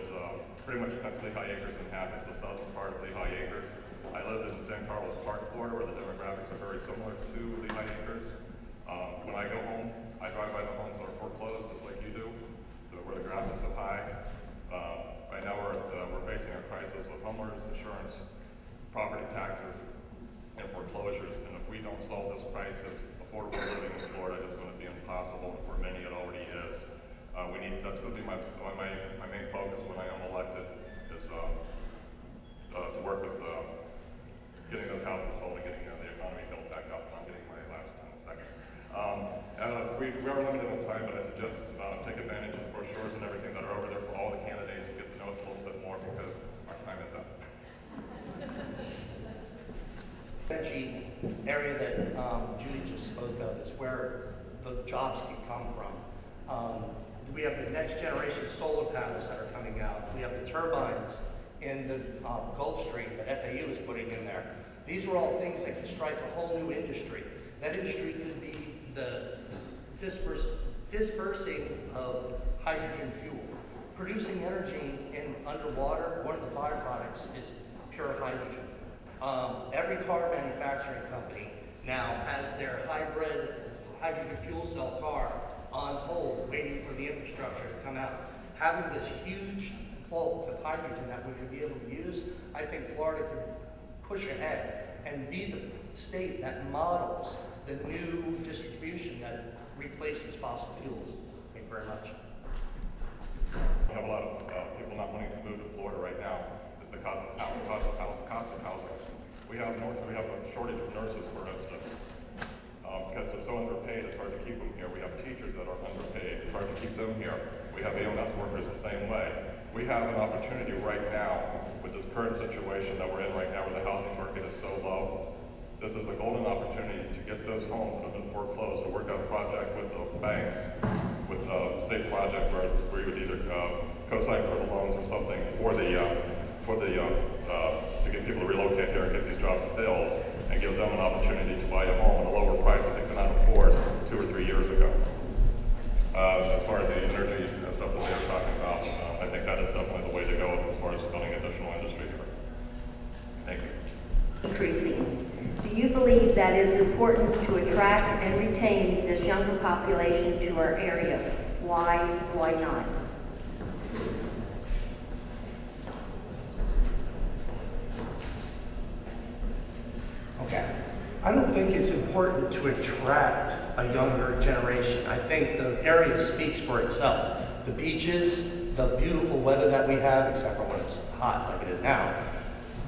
It's pretty much cuts Lehigh Acres in half. It's the southern part of Lehigh Acres. I lived in San Carlos Park, Florida, where the demographics are very similar to Lehigh Acres. When I go home, I drive by the homes that are foreclosed, just like you do, where the grass is so high. Right now we're facing a crisis with homeowners insurance, property taxes, and foreclosures. And if we don't solve this crisis, affordable living in Florida is going to be impossible, and for many it already is. That's going to be my main focus when I am elected, is to work with getting those houses sold and getting the economy built back up. And I'm getting my last 10 seconds. We are limited on time, but I suggest take advantage of the brochures and everything that are over there for all the candidates and get to know us a little bit more, because our time is up. Energy area that Judy just spoke of is where the jobs can come from. We have the next generation solar panels that are coming out. We have the turbines in the Gulf Stream that FAU is putting in there. These are all things that can strike a whole new industry. That industry could be the dispersing of hydrogen fuel. Producing energy in underwater, one of the byproducts is pure hydrogen. Every car manufacturing company now has their hybrid hydrogen fuel cell car on hold, waiting for the infrastructure to come out. Having this huge bulk of hydrogen that we could be able to use, I think Florida could push ahead and be the state that models the new distribution that replaces fossil fuels. Thank you very much. We have a lot of people not wanting to move to Florida right now. It's the cost of housing. We have a shortage of nurses, for instance. Because they're so underpaid, it's hard to keep them here. We have teachers that are underpaid. It's hard to keep them here. We have AMS workers the same way. We have an opportunity right now with this current situation that we're in right now, where the housing market is so low. This is a golden opportunity to get those homes that have been foreclosed, to work out a project with the banks, with a state project where we would either co-sign for the loans or something to get people to relocate here and get these jobs filled, and give them an opportunity to buy a home at a lower price that they could not afford 2 or 3 years ago. As far as the energy and stuff that they were talking about, I think that is definitely the way to go as far as building additional industry here. Thank you. Increasing. Do you believe that is important to attract and retain this younger population to our area? Why not? Okay. I don't think it's important to attract a younger generation. I think the area speaks for itself. The beaches, the beautiful weather that we have, except for when it's hot like it is now,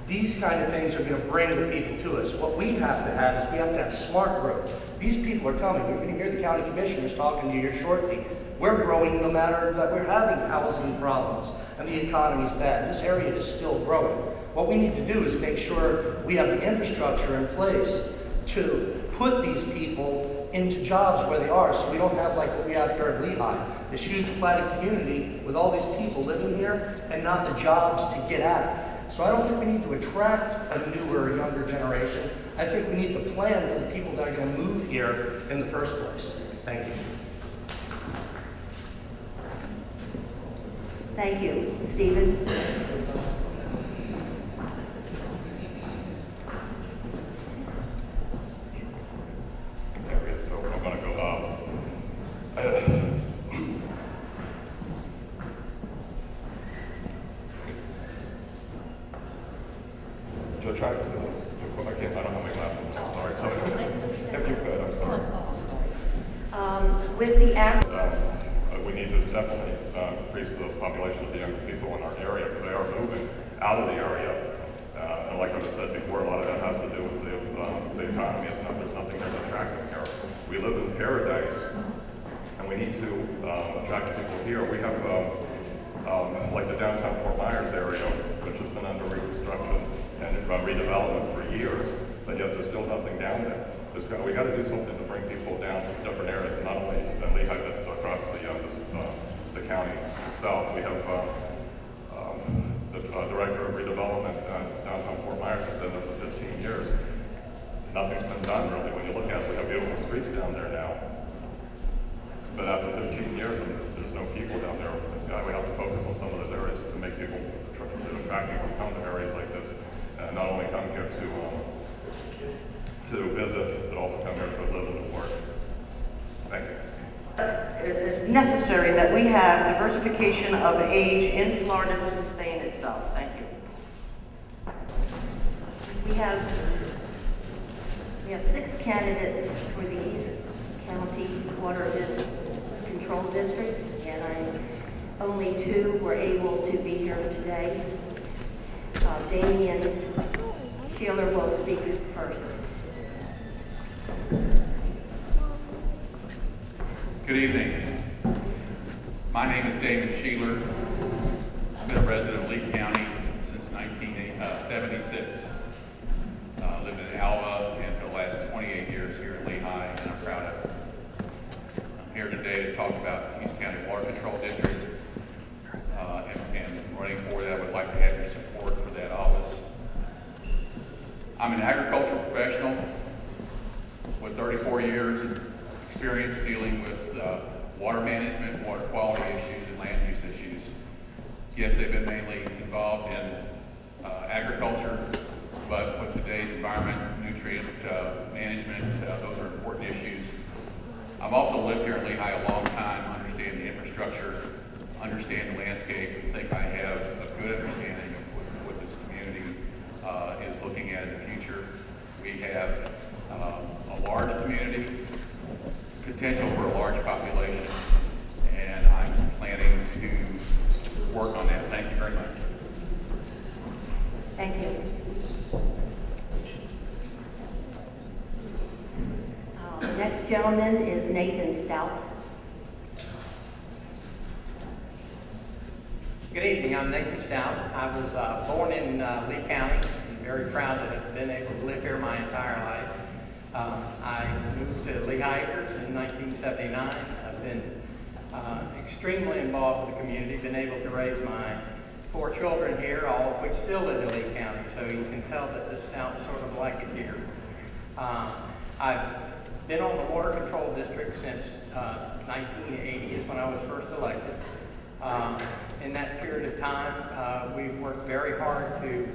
these kind of things are going to bring the people to us. What we have to have is we have to have smart growth. These people are coming. You're going to hear the county commissioners talking to you here shortly. We're growing no matter that we're having housing problems and the economy's bad. This area is still growing. What we need to do is make sure we have the infrastructure in place to put these people into jobs where they are, so we don't have like what we have here at Lehigh, this huge platted community with all these people living here and not the jobs to get at it. So I don't think we need to attract a newer, younger generation. I think we need to plan for the people that are going to move here in the first place. Thank you. Thank you. Stephen? So I'm going to go I don't have my glasses. I'm sorry. So if you could, I'm sorry. With the average... we need to definitely increase the population of the younger people in our area, because they are moving out of the area. And like I said before, a lot of that has to do with the economy. There's nothing there to attract them here. We live in paradise, and we need to attract people here. We have like the downtown Fort Myers area, which has been under reconstruction and redevelopment for years, but yet there's still nothing down there. We got to do something to bring people down to different areas, not only in Lehigh, but across the county itself. We have the director of redevelopment downtown Fort Myers has been there for 15 years. Nothing's been done really. When you look at it, we have beautiful streets down there now, but after 15 years, there's no people down there. We have to focus on some of those areas to attracting to come to areas like this, and not only come here to visit, but also come here to live and to work. Thank you. It is necessary that we have diversification of age in Florida to sustain itself. Thank you. We have 6 candidates for the East County Water Control District, and only 2 were able to be here today. Damian Sheeler will speak first. Good evening. My name is David Sheeler. I've been a resident of Lehigh County since 1976. Lived in Alva and for the last 28 years here in Lehigh, and I'm proud of it. I'm here today to talk about East County Water Control District, and running for that. I would like to have your support for that office. I'm an agricultural professional with 34 years experience dealing with water management, water quality issues, and land use issues. Yes, they've been mainly involved in agriculture, but with today's environment, nutrient management, those are important issues. I've also lived here in Lehigh a long time, understand the infrastructure, understand the landscape, and think I have a good understanding of what this community is looking at in the future. We have a large community, potential for a large population, and I'm planning to work on that. Thank you very much. Thank you. The next gentleman is Nathan Stout. Good evening, I'm Nathan Stout. I was born in Lee County. I'm very proud to have been able to live here my entire life. I moved to Lehigh Acres in 1979. I've been extremely involved with the community, been able to raise my 4 children here, all of which still live in Lee County, so you can tell that the Stouts sort of like it here. I've been on the Water Control District since 1980 is when I was first elected. In that period of time, we've worked very hard to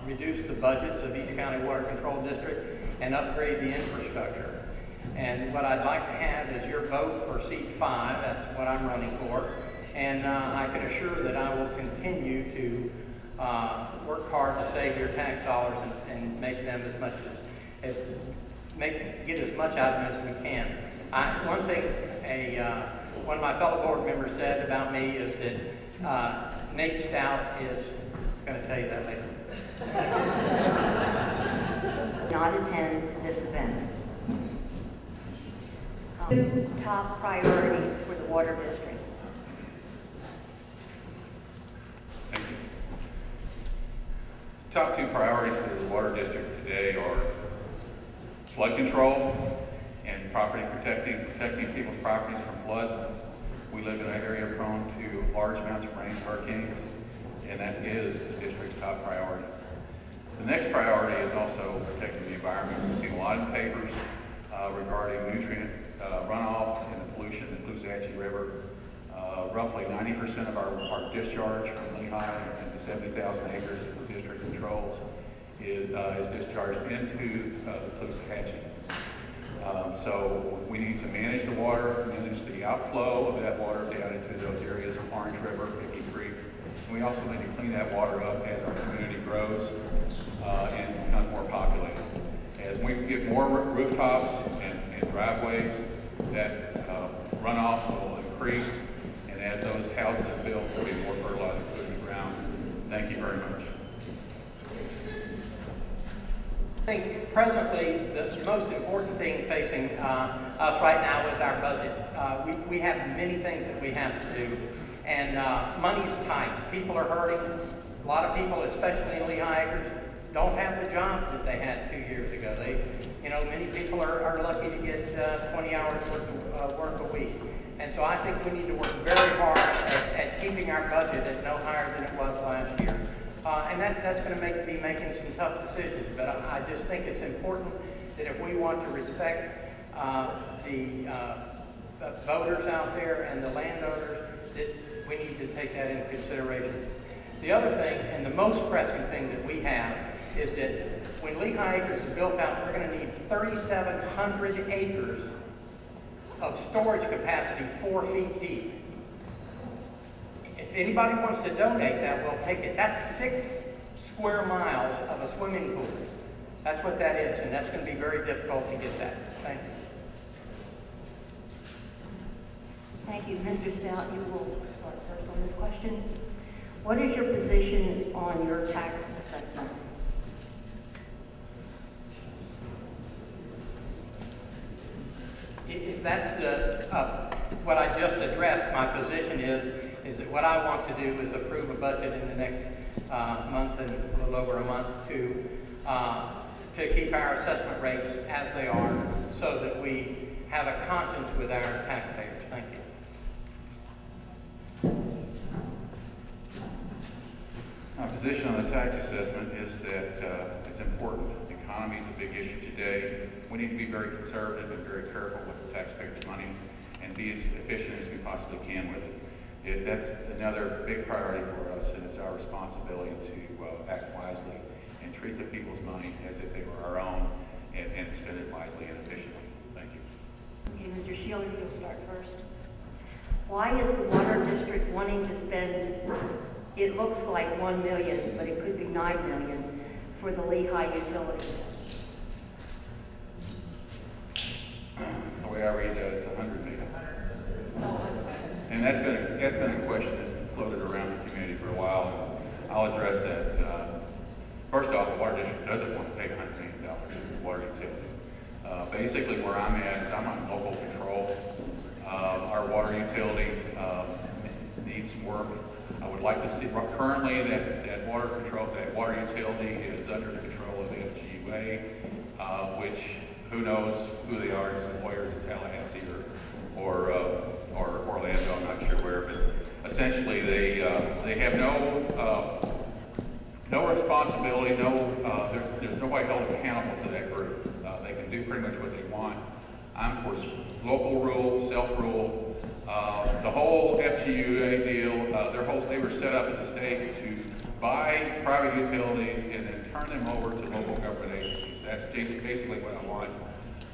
reduce the budgets of East County Water Control District and upgrade the infrastructure. And what I'd like to have is your vote for seat 5. That's what I'm running for. And I can assure that I will continue to work hard to save your tax dollars and make them as much get as much out of them as we can. One thing one of my fellow board members said about me is that Nate Stout is going to tell you that later. Not attend this event. 2 top priorities for the Water District. Thank you. Top 2 priorities for the Water District today are flood control and protecting people's properties from flood. We live in an area prone to large amounts of rain, hurricanes, and that is the district's top priority. The next priority is also protecting the environment. We've seen a lot in papers regarding nutrient runoff and the pollution in the Caloosahatchee River. Roughly 90% of our discharge from Lehigh and the 70,000 acres that the district controls is discharged into the Caloosahatchee. So we need to manage the water, manage the outflow of that water down into those areas of Orange River, Picky Creek. And we also need to clean that water up as our community grows and becomes more populated. As we get more rooftops and driveways, that runoff will increase, and as those houses are built, there will be more fertilizer put in the ground. Thank you very much. I think presently the most important thing facing us right now is our budget. We have many things that we have to do, and money's tight. People are hurting. A lot of people, especially in Lehigh Acres, don't have the jobs that they had 2 years ago. Many people are lucky to get 20 hours worth of work a week. And so I think we need to work very hard at keeping our budget at no higher than it was last year. And that's going to be making some tough decisions. But I just think it's important that if we want to respect the voters out there and the landowners, that we need to take that into consideration. The other thing, and the most pressing thing that we have, is that when Lehigh Acres is built out, we're going to need 3,700 acres of storage capacity 4 feet deep. If anybody wants to donate that, we'll take it. That's 6 square miles of a swimming pool. That's what that is, and that's going to be very difficult to get that. Thank you. Thank you. Mr. Stout, you will start first on this question. What is your position on your tax assessment? If that's what I just addressed, my position is that what I want to do is approve a budget in the next month and a little over a month to keep our assessment rates as they are, so that we have a conscience with our taxpayers. Thank you. My position on the tax assessment is that it's important. The economy is a big issue today. We need to be very conservative and very careful with the taxpayers' money and be as efficient as we possibly can with it. That's another big priority for us, and it's our responsibility to act wisely and treat the people's money as if they were our own and spend it wisely and efficiently. Thank you. Okay, Mr. Sheeler, you'll start first. Why is the water district wanting to spend, it looks like $1 million, but it could be $9 million for the Lehigh utilities? The way I read that, it's $100 million. And that's been a question that's been floated around the community for a while, and I'll address that. First off, the water district doesn't want to pay $100 million for the water utility. Basically, where I'm at is I'm on local control. Our water utility needs some work. I would like to see, currently that water utility is under the control of the FGUA, which who knows who they are, some lawyers in Tallahassee or Orlando, I'm not sure where, but essentially they have no responsibility, there's nobody held accountable to that group. They can do pretty much what they want. I'm for local rule, self-rule. The whole FGUA deal, they were set up as a state to buy private utilities and then turn them over to local government agencies. That's basically what I want.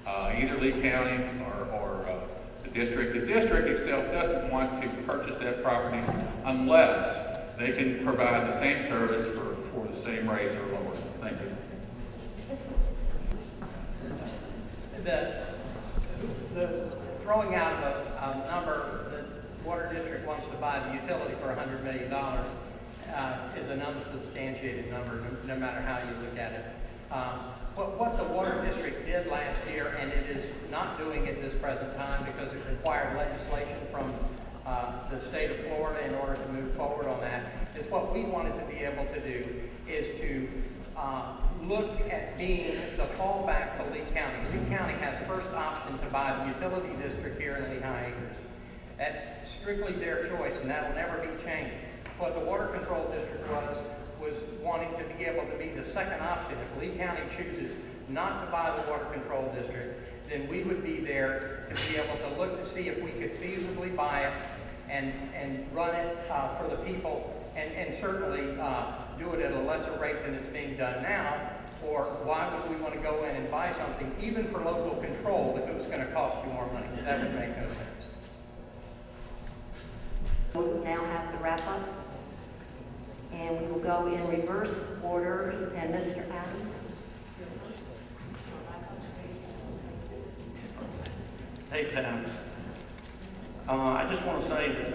Either Lee County or the district. The district itself doesn't want to purchase that property unless they can provide the same service for the same rates or lower. Thank you. The throwing out of a number that the water district wants to buy the utility for $100 million is an unsubstantiated number, no matter how you look at it. What the water district did last year, and it is not doing at this present time because it required legislation from the state of Florida in order to move forward on that, is what we wanted to be able to do is to look at being the fallback to Lee County. Lee County has first option to buy the utility district here in Lehigh Acres. That's strictly their choice, and that will never be changed. What the water control district was wanting to be able to be the second option. If Lee County chooses not to buy the water control district, then we would be there to be able to look to see if we could feasibly buy it and run it for the people, and certainly do it at a lesser rate than it's being done now. Or why would we want to go in and buy something, even for local control, if it was going to cost you more money? That would make no sense. We'll now have the wrap up, and we will go in reverse order, and Mr. Adams. Hey, Adams. I just want to say that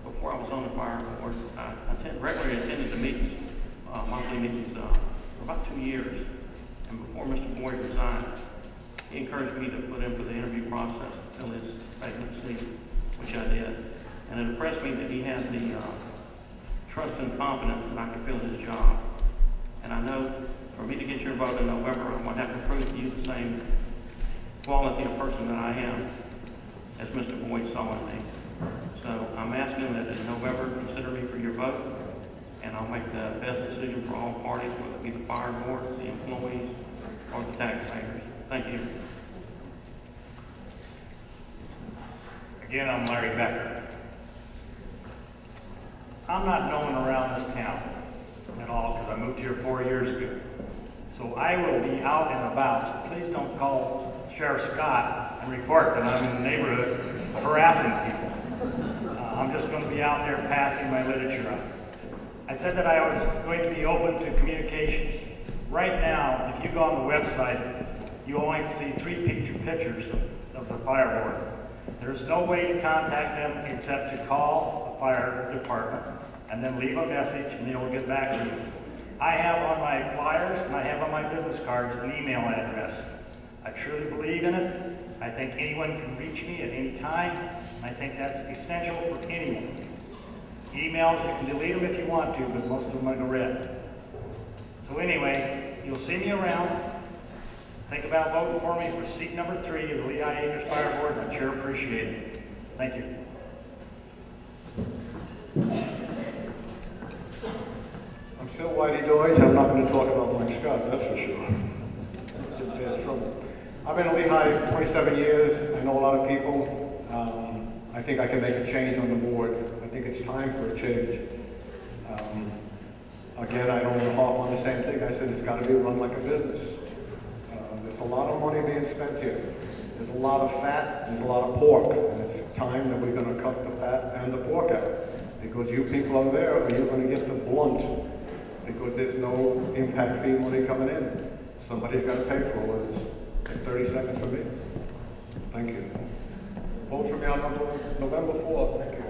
before I was on the fire board, I regularly attended the meetings, monthly meetings, for about 2 years. And before Mr. Boyd resigned, he encouraged me to put in for the interview process to fill his vacant seat, which I did. And it impressed me that he had the trust and confidence that I could fill his job. And I know for me to get your vote in November, I'm going to have to prove to you the same quality of person that I am as Mr. Boyd saw in me. So I'm asking that in November, consider me for your vote, and I'll make the best decision for all parties, whether it be the fire board, the employees, or the taxpayers. Thank you. Again, I'm Larry Becker. I'm not known around this town at all because I moved here 4 years ago. So I will be out and about. Please don't call Sheriff Scott and report that I'm in the neighborhood harassing people. I'm just going to be out there passing my literature out. I said that I was going to be open to communications. Right now, if you go on the website, you only see 3 pictures of the fire board. There's no way to contact them except to call the fire department and then leave a message and they will get back to you. I have on my flyers and I have on my business cards an email address. I truly believe in it. I think anyone can reach me at any time. And I think that's essential for anyone. Emails, you can delete them if you want to, but most of them are read. So anyway, you'll see me around. Think about voting for me for seat number 3 of the Lehigh Acres Fire Board, and I sure appreciate it. Thank you. I'm Phil Whitey Deutsch. I'm not going to talk about Mike Scott, that's for sure. That's in bad trouble. I've been in Lehigh 27 years. I know a lot of people. I think I can make a change on the board. I think it's time for a change. Again, I don't want to harp on the same thing. I said it's got to be run like a business. There's a lot of money being spent here. There's a lot of fat, there's a lot of pork, and it's time that we're going to cut the fat and the pork out. Because you people are there, or you're going to get the blunt, because there's no impact fee money coming in. Somebody's got to pay for all of this. Take 30 seconds for me. Thank you. Vote for me on November 4th. Thank you.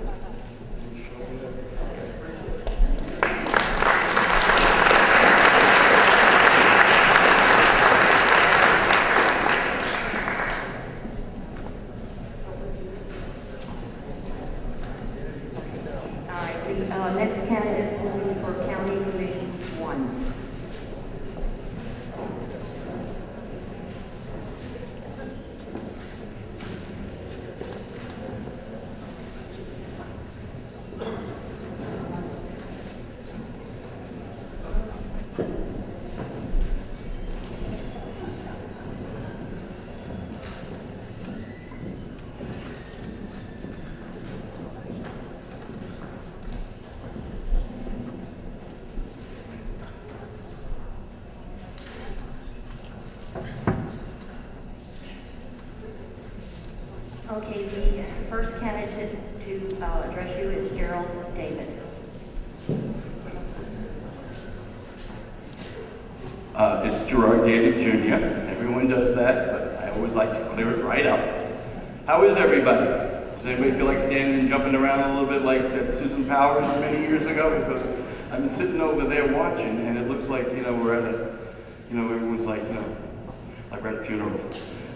Next candidate will be for County Commission 1. Okay, the first candidate to address you is Gerald David. It's Gerard David Jr. Everyone does that, but I always like to clear it right up. How is everybody? Does anybody feel like standing and jumping around a little bit like Susan Powers many years ago? Because I've been sitting over there watching, and it looks like, we're at a, everyone's like, like we're at a funeral.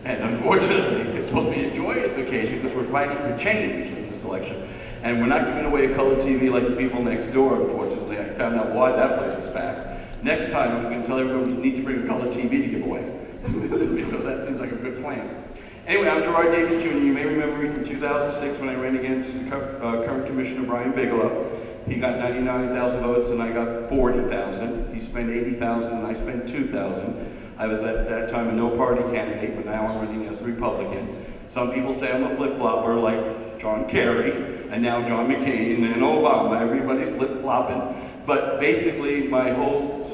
And unfortunately, it's supposed to be a joyous occasion because we're fighting for change in this election. And we're not giving away a color TV like the people next door, unfortunately. I found out why that place is packed. Next time, I'm going to tell everyone we need to bring a color TV to give away. Because that seems like a good plan. Anyway, I'm Gerard David Jr. You may remember me from 2006 when I ran against current Commissioner Brian Bigelow. He got 99,000 votes and I got 40,000. He spent 80,000 and I spent 2,000. I was at that time a no-party candidate, but now I'm running as a Republican. Some people say I'm a flip-flopper like John Kerry, and now John McCain, and Obama. Everybody's flip-flopping. But basically, my whole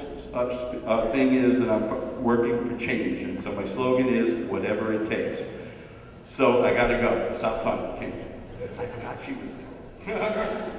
thing is that I'm working for change, and so my slogan is, whatever it takes. So I gotta go. Stop talking. I forgot she was there.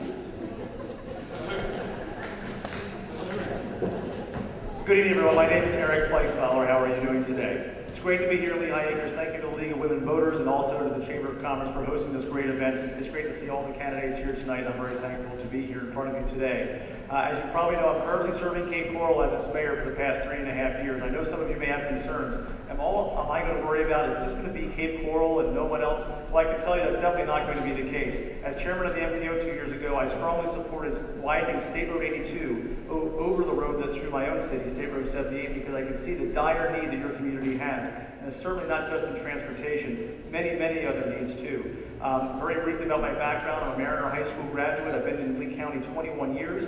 Good evening, everyone. My name is Eric Fleischfowler. How are you doing today? It's great to be here in Lehigh Acres. Thank you to the League of Women Voters and also to the Chamber of Commerce for hosting this great event. It's great to see all the candidates here tonight. I'm very thankful to be here in front of you today. As you probably know, I'm currently serving Cape Coral as its mayor for the past 3.5 years. I know some of you may have concerns. Am I going to worry about is just going to be Cape Coral and no one else? Well, I can tell you that's definitely not going to be the case. As chairman of the MPO 2 years ago, I strongly supported widening State Road 82 over the road that's through my own city, State Road 78, because I can see the dire need that your community has. And it's certainly not just in transportation, many, many other needs too. Very briefly about my background, I'm a Mariner High School graduate. I've been in Lee County 21 years.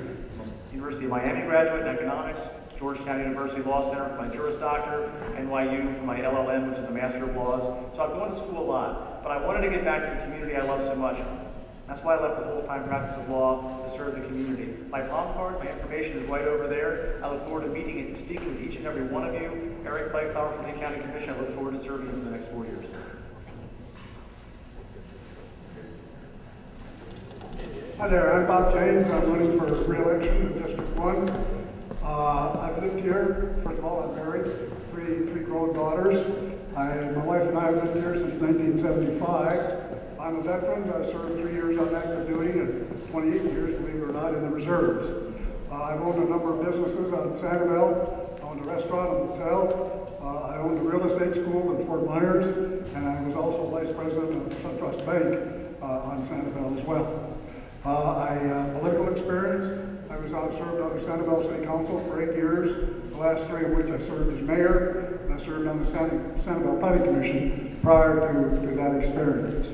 University of Miami graduate in economics, Georgetown University Law Center for my Juris Doctor, NYU for my LLM, which is a Master of Laws. So I've gone to school a lot, but I wanted to get back to the community I love so much. That's why I left the full-time practice of law to serve the community. My palm card, my information is right over there. I look forward to meeting and speaking with each and every one of you. Eric Fleischauer from the County Commission. I look forward to serving you for the next 4 years. Hi there, I'm Bob James. I'm running for re-election in District 1. I've lived here. First of all, I'm married, three grown daughters. My wife and I have lived here since 1975. I'm a veteran. I served 3 years on active duty and 28 years, believe it or not, in the reserves. I've owned a number of businesses on Sanibel. I owned a restaurant, a hotel. I owned a real estate school in Fort Myers, and I was also vice president of SunTrust Bank on Sanibel as well. Political experience. I served on the Sanibel City Council for 8 years, the last 3 of which I served as mayor, and I served on the Sanibel Planning Commission prior to that experience.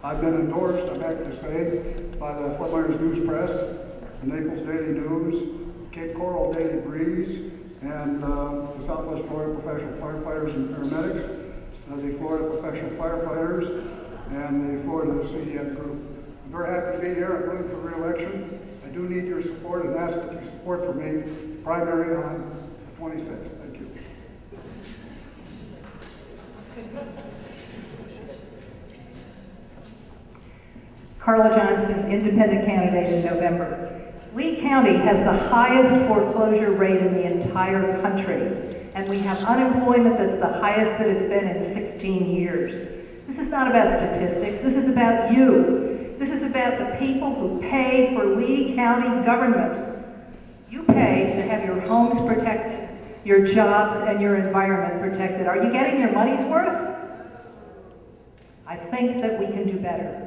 I've been endorsed, I'm happy to say, by the Fort Myers News Press, the Naples Daily News, Cape Coral Daily Breeze, and the Southwest Florida Professional Firefighters and Paramedics, the Florida Professional Firefighters, and the Florida CDF Group. I'm very happy to be here. I'm running for re-election. I do need your support and ask that you support for me primary on the 26th. Thank you. Carla Johnston, independent candidate in November. Lee County has the highest foreclosure rate in the entire country, and we have unemployment that's the highest that it's been in 16 years. This is not about statistics. This is about you. This is about the people who pay for Lee County government. You pay to have your homes protected, your jobs and your environment protected. Are you getting your money's worth? I think that we can do better.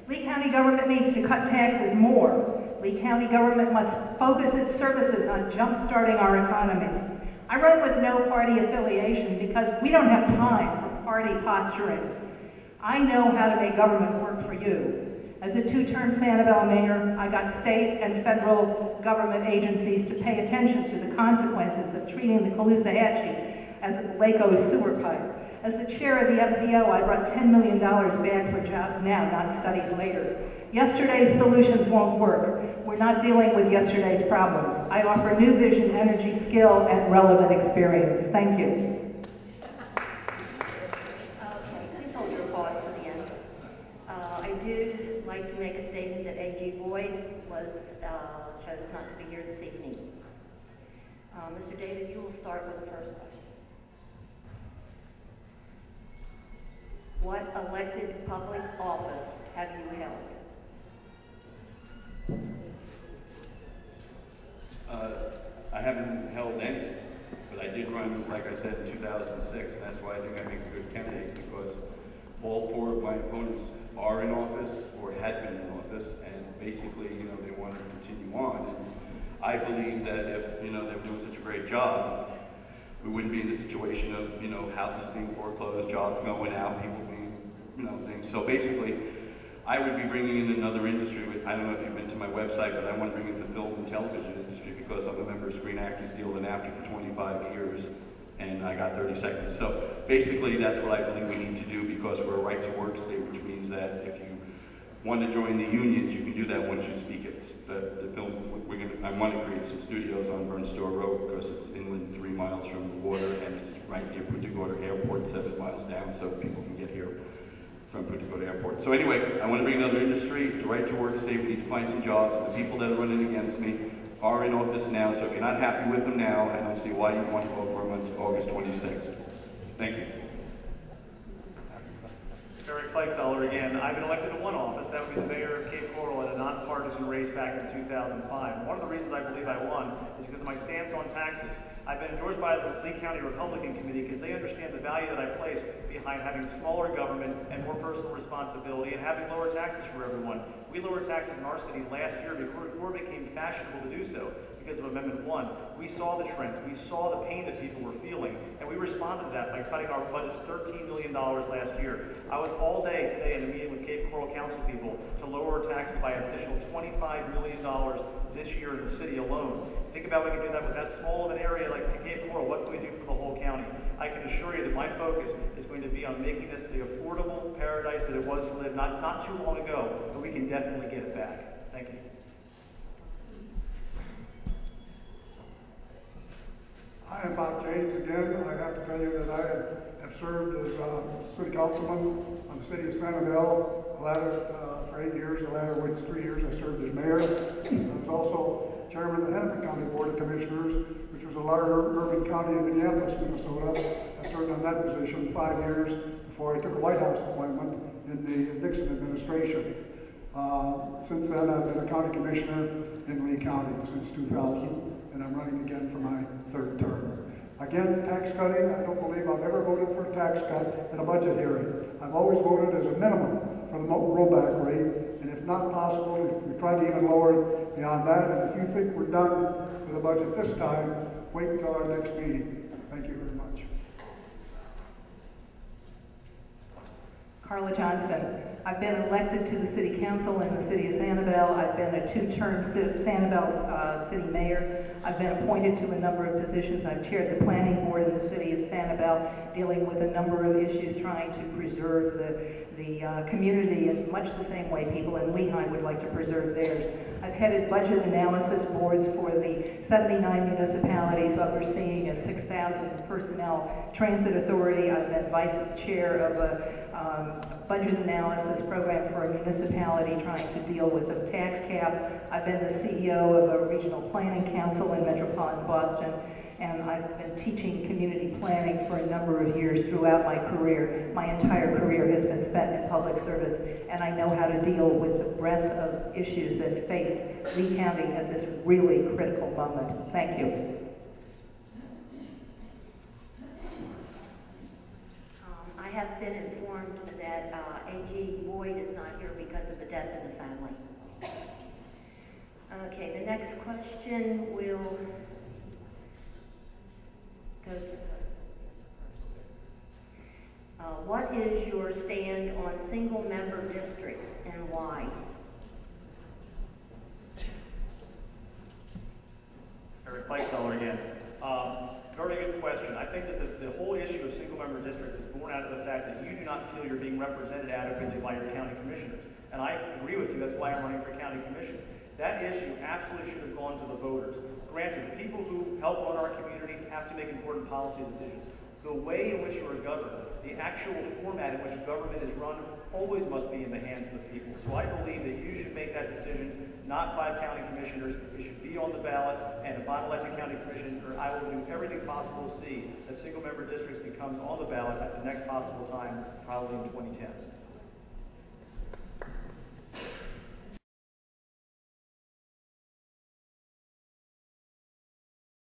Lee County government needs to cut taxes more. Lee County government must focus its services on jump-starting our economy. I run with no party affiliation because we don't have time for party posturing. I know how to make government work for you. As a 2-term Sanibel mayor, I got state and federal government agencies to pay attention to the consequences of treating the Caloosahatchee as a Laco's sewer pipe. As the chair of the MPO, I brought $10 million back for jobs now, not studies later. Yesterday's solutions won't work. We're not dealing with yesterday's problems. I offer new vision, energy, skill, and relevant experience. Thank you. Please hold your applause to the end. I did like to make a statement that A.G. Boyd chose not to be here this evening. Mr. David, you will start with the first question. What elected public office have you held? I haven't held any, but I did run, like I said, in 2006, and that's why I think I make a good candidate, because all 4 of my opponents are in office or had been in office, and basically, they wanted to continue on. And I believe that if, they were doing such a great job, we wouldn't be in the situation of, houses being foreclosed, jobs going out, people being, things. So basically, I would be bringing in another industry with, I don't know if you've been to my website, but I want to bring in the film and television industry because I'm a member of Screen Actors Guild and AFTRA for 25 years, and I got 30 seconds. So basically, that's what I believe we need to do because we're a right-to-work state, which means that if you want to join the unions, you can do that once you speak it. The film, I want to create some studios on Burnstore Road because it's inland 3 miles from the water, and it's right near Punta Gorda Airport, 7 miles down, so people can get here from Punta Gorda Airport. So anyway, I want to bring another industry. It's a right-to-work state. We need to find some jobs. The people that are running against me are in office now, so if you're not happy with them now, I don't see why you want to vote for them on August 26th. Thank you. Eric Fleischauer again. I've been elected to one office. That would be the mayor of Cape Coral in a nonpartisan race back in 2005. One of the reasons I believe I won is because of my stance on taxes. I've been endorsed by the Lee County Republican Committee because they understand the value that I place behind having smaller government and more personal responsibility and having lower taxes for everyone. We lowered taxes in our city last year before it became fashionable to do so because of Amendment 1. We saw the trends, we saw the pain that people were feeling, and we responded to that by cutting our budgets $13 million last year. I was all day today in a meeting with Cape Coral Council people to lower our taxes by an additional $25 million this year in the city alone. Think about what we can do that with that small of an area like Cape Coral. What can we do for the whole county? I can assure you that my focus is going to be on making this the affordable paradise that it was to live not too long ago, but we can definitely get it back. Thank you. Hi, I'm Bob James again. I have to tell you that I have served as city councilman on the city of Sanibel, the latter for 8 years, the latter which 3 years I served as mayor. I was also chairman of the Hennepin County Board of Commissioners, which was a larger urban county in Minneapolis, Minnesota. I served on that position 5 years before I took a White House appointment in the Nixon administration. Since then, I've been a county commissioner in Lee County since 2000, and I'm running again for my 3rd term. Again, tax cutting, I don't believe I've ever voted for a tax cut in a budget hearing. I've always voted as a minimum for the rollback rate, and if not possible, we try to even lower it beyond that. And if you think we're done with the budget this time, wait until our next meeting. Thank you very much. Carla Johnston. I've been elected to the City Council in the City of Sanibel. I've been a 2-term Sanibel City Mayor. I've been appointed to a number of positions. I've chaired the Planning Board in the City of Sanibel, dealing with a number of issues, trying to preserve the community in much the same way people in Lehigh would like to preserve theirs. I've headed budget analysis boards for the 79 municipalities, overseeing a 6,000 personnel transit authority. I've been vice chair of a budget analysis program for a municipality trying to deal with a tax cap. I've been the CEO of a regional planning council in metropolitan Boston, and I've been teaching community planning for a number of years throughout my career. My entire career has been spent in public service, and I know how to deal with the breadth of issues that face Lee County at this really critical moment. Thank you. I have been informed that A.G. Boyd is not here because of a death in the family. Okay, the next question will go to what is your stand on single-member districts and why? Eric Feisteller again. Very good question. I think that the whole issue of single-member districts is born out of the fact that you do not feel you're being represented adequately by your county commissioners. And I agree with you. That's why I'm running for county commissioner. That issue absolutely should have gone to the voters. Granted, people who help run our community have to make important policy decisions. The way in which you are governed, the actual format in which government is run, always must be in the hands of the people. So I believe that you should make that decision, not 5 county commissioners. It should be on the ballot, and if I'm elected county commissioner, I will do everything possible to see that single-member districts becomes on the ballot at the next possible time, probably in 2010.